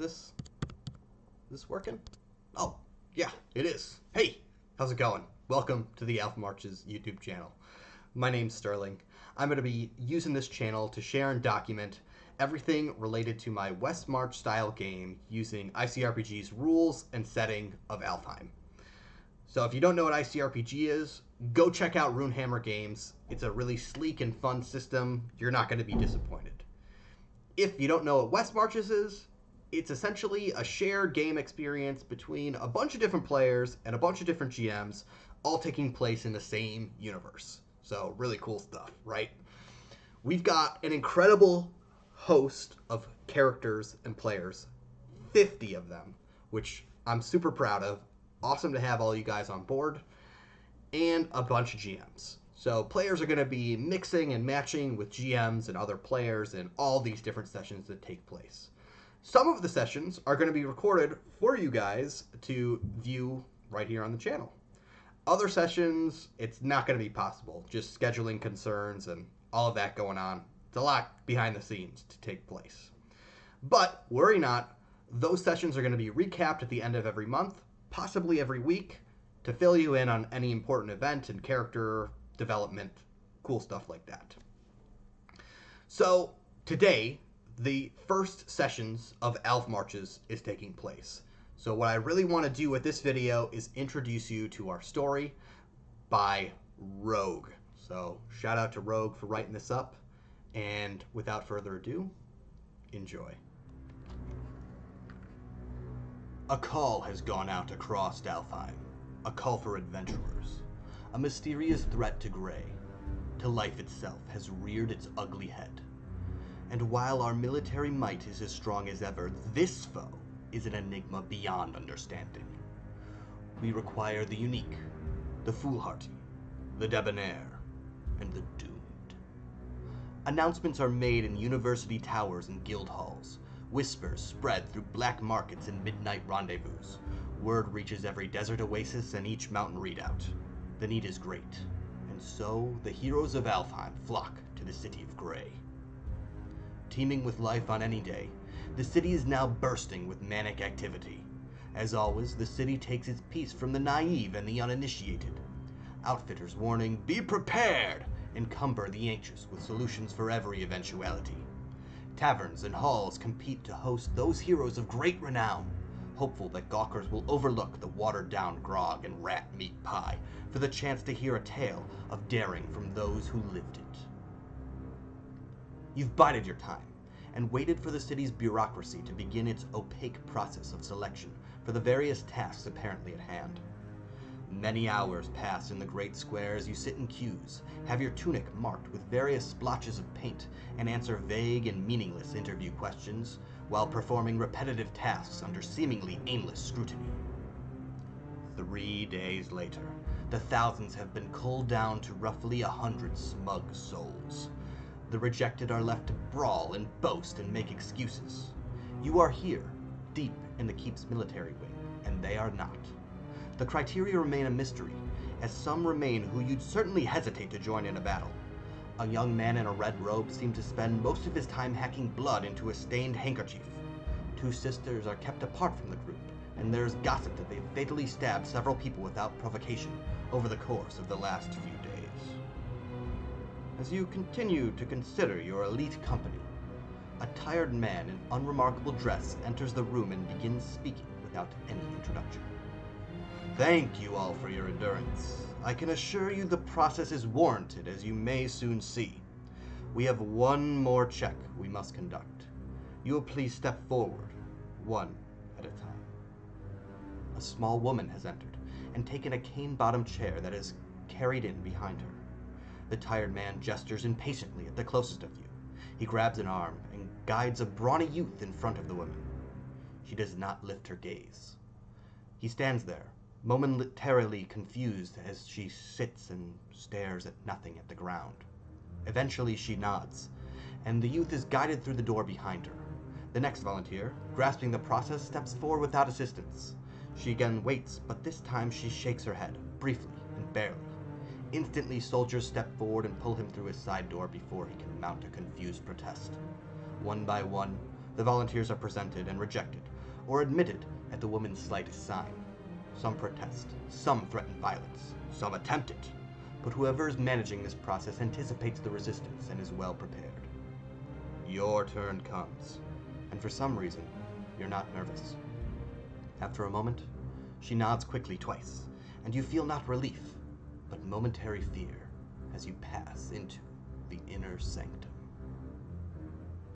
Is this working? Oh, yeah, it is. Hey, how's it going? Welcome to the Alfmarches YouTube channel. My name's Sterling. I'm going to be using this channel to share and document everything related to my Westmarch style game using ICRPG's rules and setting of Alfheim. So if you don't know what ICRPG is, go check out Runehammer games. It's a really sleek and fun system. You're not going to be disappointed. If you don't know what Westmarches is, it's essentially a shared game experience between a bunch of different players and a bunch of different GMs, all taking place in the same universe. So really cool stuff, right? We've got an incredible host of characters and players, 50 of them, which I'm super proud of. Awesome to have all you guys on board, and a bunch of GMs. So players are going to be mixing and matching with GMs and other players in all these different sessions that take place. Some of the sessions are going to be recorded for you guys to view right here on the channel. Other sessions, it's not going to be possible. Just scheduling concerns and all of that going on. It's a lot behind the scenes to take place. But worry not, those sessions are going to be recapped at the end of every month, possibly every week, to fill you in on any important event and character development, cool stuff like that. So today, the first sessions of Alfmarches is taking place. So what I really want to do with this video is introduce you to our story by Rogue. So shout out to Rogue for writing this up, and without further ado, enjoy. A call has gone out across Alfheim, a call for adventurers. A mysterious threat to Grey, to life itself, has reared its ugly head. And while our military might is as strong as ever, this foe is an enigma beyond understanding. We require the unique, the foolhardy, the debonair, and the doomed. Announcements are made in university towers and guild halls. Whispers spread through black markets and midnight rendezvous. Word reaches every desert oasis and each mountain redoubt. The need is great, and so the heroes of Alfheim flock to the city of Grey. Teeming with life on any day, the city is now bursting with manic activity. As always, the city takes its piece from the naive and the uninitiated. Outfitters warning, "Be prepared!" encumber the anxious with solutions for every eventuality. Taverns and halls compete to host those heroes of great renown, hopeful that gawkers will overlook the watered-down grog and rat meat pie for the chance to hear a tale of daring from those who lived it. You've bided your time and waited for the city's bureaucracy to begin its opaque process of selection for the various tasks apparently at hand. Many hours pass in the great square as you sit in queues, have your tunic marked with various splotches of paint, and answer vague and meaningless interview questions while performing repetitive tasks under seemingly aimless scrutiny. 3 days later, the thousands have been culled down to roughly 100 smug souls. The rejected are left to brawl and boast and make excuses. You are here, deep in the keep's military wing, and they are not. The criteria remain a mystery, as some remain who you'd certainly hesitate to join in a battle. A young man in a red robe seemed to spend most of his time hacking blood into a stained handkerchief. 2 sisters are kept apart from the group, and there's gossip that they've fatally stabbed several people without provocation over the course of the last few days. As you continue to consider your elite company, a tired man in unremarkable dress enters the room and begins speaking without any introduction. Thank you all for your endurance. I can assure you the process is warranted, as you may soon see. We have one more check we must conduct. You will please step forward, one at a time. A small woman has entered and taken a cane-bottomed chair that is carried in behind her. The tired man gestures impatiently at the closest of you. He grabs an arm and guides a brawny youth in front of the woman. She does not lift her gaze. He stands there, momentarily confused as she sits and stares at nothing at the ground. Eventually she nods, and the youth is guided through the door behind her. The next volunteer, grasping the process, steps forward without assistance. She again waits, but this time she shakes her head, briefly and barely. Instantly, soldiers step forward and pull him through his side door before he can mount a confused protest. One by one, The volunteers are presented and rejected, or admitted at the woman's slightest sign. Some protest, some threaten violence, some attempt it, but whoever is managing this process anticipates the resistance and is well prepared. Your turn comes, and for some reason, you're not nervous. After a moment, she nods quickly twice, and you feel not relief, but momentary fear as you pass into the inner sanctum.